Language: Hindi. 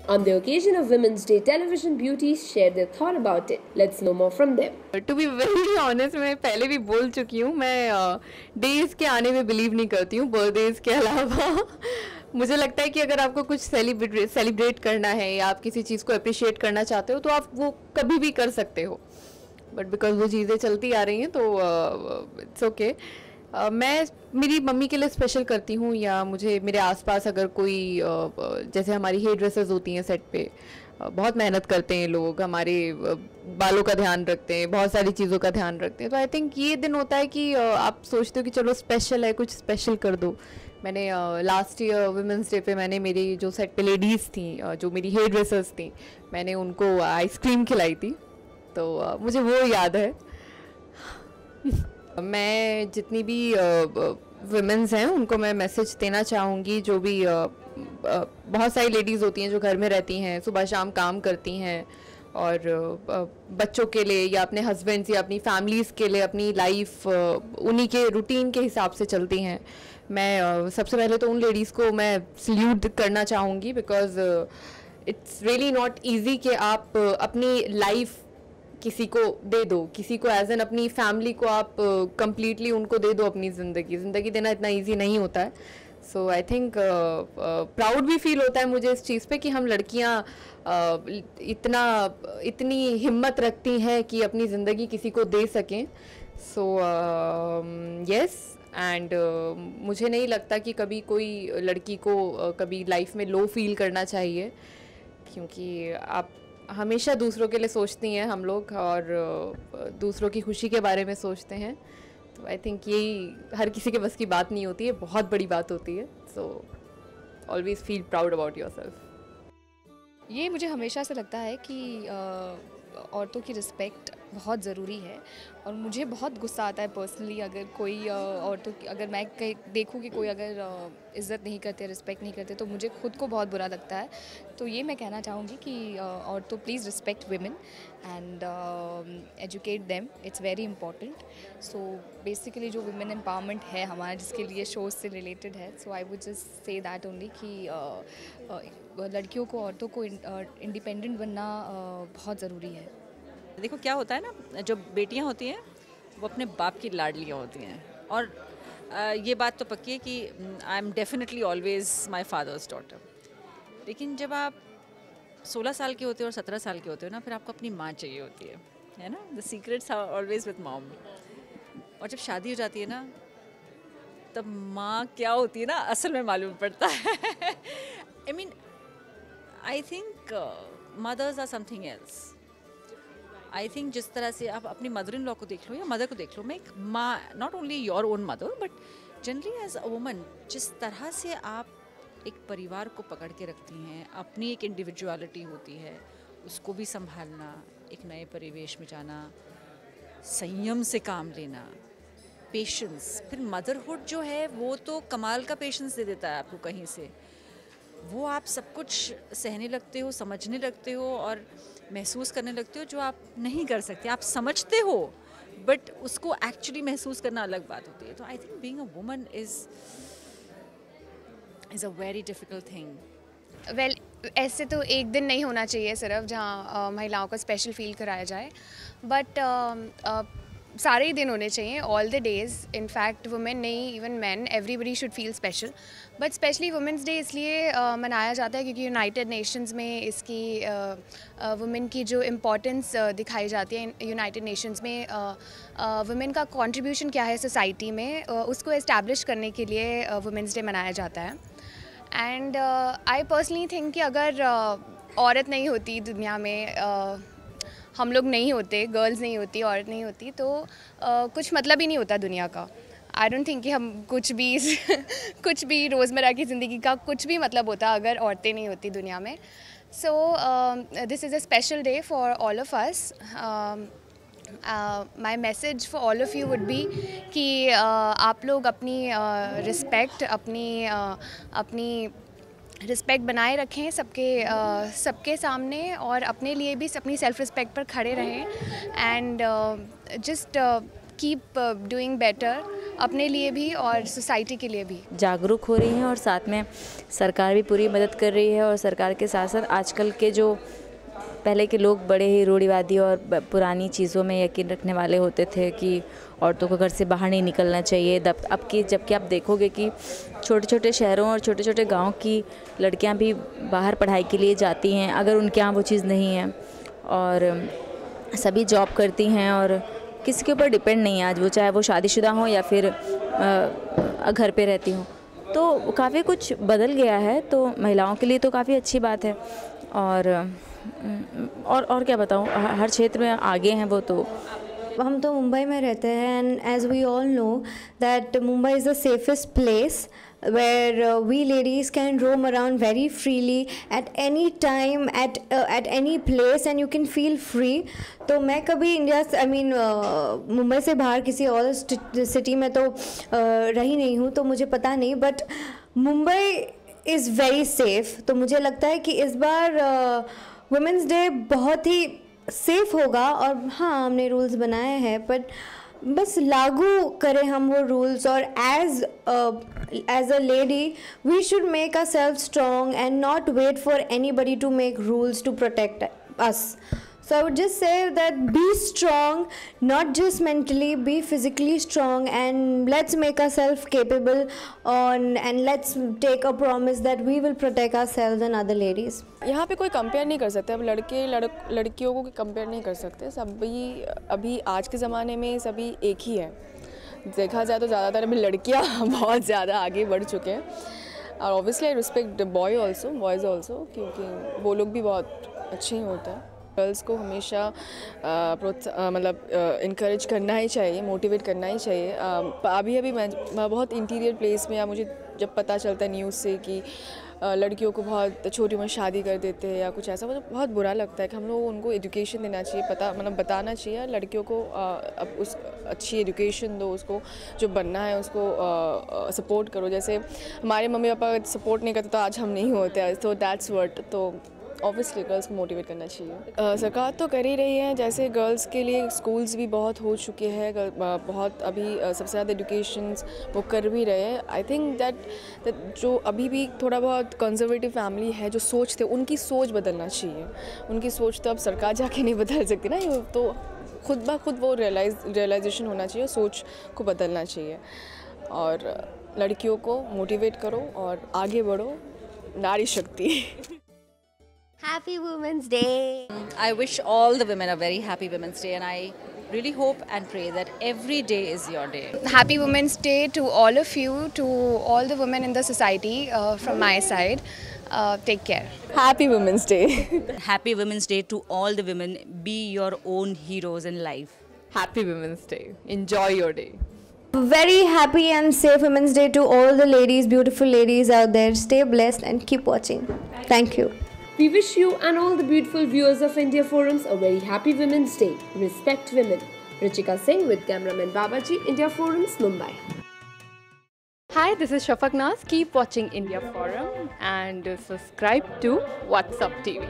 On the occasion of Women's Day, television beauties shared their thought about it. Let's know more from them. To be very honest, मैं पहले भी बोल चुकी हूँ, मैं डेज के आने में बिलीव नहीं करती हूँ, बर्थडेज के अलावा। मुझे लगता है कि अगर आपको कुछ सेलिब्रेट करना है या आप किसी चीज़ को अप्रिशिएट करना चाहते हो तो आप वो कभी भी कर सकते हो, बट बिकॉज वो चीज़ें चलती आ रही हैं तो इट्स ओके। मैं मेरी मम्मी के लिए स्पेशल करती हूँ, या मुझे मेरे आसपास अगर कोई जैसे हमारी हेयर ड्रेसर्स होती हैं सेट पे, बहुत मेहनत करते हैं लोग, हमारे बालों का ध्यान रखते हैं, बहुत सारी चीज़ों का ध्यान रखते हैं, तो आई थिंक ये दिन होता है कि आप सोचते हो कि चलो स्पेशल है, कुछ स्पेशल कर दो। मैंने लास्ट ईयर वुमेंस डे पे मैंने मेरी जो सेट पे लेडीज़ थी, जो मेरी हेयर ड्रेसर्स थी, मैंने उनको आइसक्रीम खिलाई थी, तो मुझे वो याद है। मैं जितनी भी वुमेन्स हैं उनको मैं मैसेज देना चाहूँगी, जो भी बहुत सारी लेडीज़ होती हैं जो घर में रहती हैं, सुबह शाम काम करती हैं और बच्चों के लिए या अपने हस्बैंड्स या अपनी फैमिलीज़ के लिए अपनी लाइफ उन्हीं के रूटीन के हिसाब से चलती हैं। मैं सबसे पहले तो उन लेडीज़ को मैं सल्यूट करना चाहूँगी, because it's really not easy कि आप अपनी लाइफ किसी को दे दो, किसी को एज एन अपनी फैमिली को आप कंप्लीटली उनको दे दो अपनी ज़िंदगी देना इतना इजी नहीं होता है। सो आई थिंक प्राउड भी फील होता है मुझे इस चीज़ पे कि हम लड़कियां इतनी हिम्मत रखती हैं कि अपनी ज़िंदगी किसी को दे सकें। सो यस, एंड मुझे नहीं लगता कि कभी कोई लड़की को कभी लाइफ में लो फील करना चाहिए, क्योंकि आप हमेशा दूसरों के लिए सोचती हैं हम लोग, और दूसरों की खुशी के बारे में सोचते हैं, तो आई थिंक यही हर किसी के बस की बात नहीं होती है, बहुत बड़ी बात होती है। So always feel proud about yourself. ये मुझे हमेशा से लगता है कि औरतों की रिस्पेक्ट बहुत ज़रूरी है, और मुझे बहुत गुस्सा आता है पर्सनली अगर कोई औरतों की, अगर मैं कहीं देखूँ कि कोई अगर इज़्ज़त नहीं करते, रिस्पेक्ट नहीं करते, तो मुझे खुद को बहुत बुरा लगता है। तो ये मैं कहना चाहूँगी कि औरतों please respect women and educate them, it's very important. So basically जो वुमेन एम्पावरमेंट है हमारा, जिसके लिए शोज़ से रिलेटेड है, so I would just say that only कि लड़कियों को, औरतों को इंडिपेंडेंट बनना बहुत ज़रूरी है। देखो क्या होता है ना, जो बेटियां होती हैं वो अपने बाप की लाडलियां होती हैं, और ये बात तो पक्की है कि I am definitely always my father's daughter. लेकिन जब आप 16 साल के होते हो और 17 साल के होते हो ना, फिर आपको अपनी माँ चाहिए होती है ना। The secrets are always with mom. और जब शादी हो जाती है ना, तब माँ क्या होती है ना असल में मालूम पड़ता है। I mean I think mothers are something else. I think जिस तरह से आप अपनी मदर इन लॉ को देख लो या मदर को देख लो, मैं एक माँ, not only your own mother but generally as a woman, जिस तरह से आप एक परिवार को पकड़ के रखती हैं, अपनी एक इंडिविजुअलिटी होती है, उसको भी संभालना, एक नए परिवेश में जाना, संयम से काम लेना, पेशेंस। फिर मदरहुड जो है वो तो कमाल का पेशेंस दे देता है आपको कहीं से। वो आप सब कुछ सहने लगते हो, समझने लगते हो और महसूस करने लगते हो जो आप नहीं कर सकते। आप समझते हो बट उसको एक्चुअली महसूस करना अलग बात होती है। तो I think being a woman is a very difficult thing. Well, ऐसे तो एक दिन नहीं होना चाहिए सिर्फ जहाँ महिलाओं को स्पेशल फील कराया जाए, बट सारे ही दिन होने चाहिए, all the days. In fact women नहीं, even man, everybody should feel special. But specially women's day इसलिए मनाया जाता है क्योंकि यूनाइटेड नेशंस में इसकी वुमेन की जो इम्पोर्टेंस दिखाई जाती है। यूनाइटेड नेशंस में वुमेन का कंट्रीब्यूशन क्या है सोसाइटी में, उसको इस्टेब्लिश करने के लिए वुमेंस डे मनाया जाता है। एंड आई पर्सनली थिंक कि अगर औरत नहीं होती दुनिया में, हम लोग नहीं होते, गर्ल्स नहीं होती, औरत नहीं होती, तो कुछ मतलब ही नहीं होता दुनिया का। आई डोंट थिंक कि हम कुछ भी कुछ भी रोज़मर्रा की ज़िंदगी का कुछ भी मतलब होता अगर औरतें नहीं होती दुनिया में। So this is a special day for all of us. My message for all of you would be कि आप लोग अपनी रिस्पेक्ट, अपनी रिस्पेक्ट बनाए रखें सबके सामने, और अपने लिए भी अपनी सेल्फ रिस्पेक्ट पर खड़े रहें, and just keep doing better अपने लिए भी और सोसाइटी के लिए भी जागरूक हो रही हैं और साथ में सरकार भी पूरी मदद कर रही है। और सरकार के साथ साथ आजकल के जो पहले के लोग बड़े ही रूढ़िवादी और पुरानी चीज़ों में यकीन रखने वाले होते थे कि औरतों को घर से बाहर नहीं निकलना चाहिए, जबकि आप देखोगे कि छोटे छोटे शहरों और छोटे छोटे गांव की लड़कियां भी बाहर पढ़ाई के लिए जाती हैं अगर उनके यहाँ वो चीज़ नहीं है, और सभी जॉब करती हैं और किसी के ऊपर डिपेंड नहीं है आज, वो चाहे वो शादीशुदा हों या फिर घर पे रहती हों। तो काफ़ी कुछ बदल गया है, तो महिलाओं के लिए तो काफ़ी अच्छी बात है। और क्या बताऊँ, हर क्षेत्र में आगे हैं वो। तो हम तो मुंबई में रहते हैं and as we all know that Mumbai is the safest place where we ladies can roam around very freely at any time at any place and you can feel free. तो मैं कभी इंडिया मुंबई से बाहर किसी और सिटी में तो रही नहीं हूँ, तो मुझे पता नहीं, but Mumbai is very safe. तो मुझे लगता है कि इस बार वुमेंस डे बहुत ही सेफ होगा। और हाँ, हमने रूल्स बनाए हैं, बट बस लागू करें हम वो रूल्स, और as a lady we should make ourselves strong and not wait for anybody to make rules to protect us. So I would just say that be strong, not just mentally, be physically strong, and let's make ourselves capable and let's take a promise that we will protect ourselves and other ladies. यहाँ पे कोई कंपेयर नहीं कर सकते, अब लड़कियों को कंपेयर नहीं कर सकते। सभी अभी आज के ज़माने में सभी एक ही है। देखा जाए तो ज़्यादातर अभी लड़कियाँ बहुत ज़्यादा आगे बढ़ चुके हैं, और obviously I respect boys also, क्योंकि वो लोग भी बहुत अच्छे ही होते हैं। गर्ल्स को हमेशा इनकरेज करना ही चाहिए, मोटिवेट करना ही चाहिए। अभी मैं बहुत इंटीरियर प्लेस में, या मुझे जब पता चलता है न्यूज़ से कि लड़कियों को बहुत छोटी उम्र शादी कर देते हैं या कुछ ऐसा, मुझे बहुत बुरा लगता है कि हम लोग उनको एजुकेशन देना चाहिए, बताना चाहिए लड़कियों को, अब उस अच्छी एजुकेशन दो, उसको जो बनना है उसको सपोर्ट करो। जैसे हमारे मम्मी पापा सपोर्ट नहीं करते तो आज हम नहीं होते, तो दैट्स व्हाट। तो ऑब्वियसली गर्ल्स को मोटिवेट करना चाहिए। सरकार तो कर ही रही है, जैसे गर्ल्स के लिए स्कूल्स भी बहुत हो चुके हैं, बहुत अभी सबसे ज़्यादा एजुकेशंस वो कर भी रहे हैं। आई थिंक दैट जो अभी भी थोड़ा बहुत कंजर्वेटिव फैमिली है, जो सोचते, उनकी सोच बदलना चाहिए। उनकी सोच तो अब सरकार जाके नहीं बदल सकती ना, ये तो खुद ब खुद वो रियलाइजेशन होना चाहिए, सोच को बदलना चाहिए। और लड़कियों को मोटिवेट करो और आगे बढ़ो, नारी शक्ति। Happy Women's Day! I wish all the women a very happy Women's Day, and I really hope and pray that every day is your day. Happy Women's Day to all of you, to all the women in the society from my side. Take care. Happy Women's Day. Happy Women's Day to all the women. Be your own heroes in life. Happy Women's Day. Enjoy your day. Very happy and safe Women's Day to all the ladies, beautiful ladies out there. Stay blessed and keep watching. Thank you. We wish you and all the beautiful viewers of India Forums a very happy Women's Day. Respect women. Richika Singh with cameraman Babaji, India Forums, Mumbai. Hi, this is Shafaq Naz. Keep watching India Forum and subscribe to What's Up TV.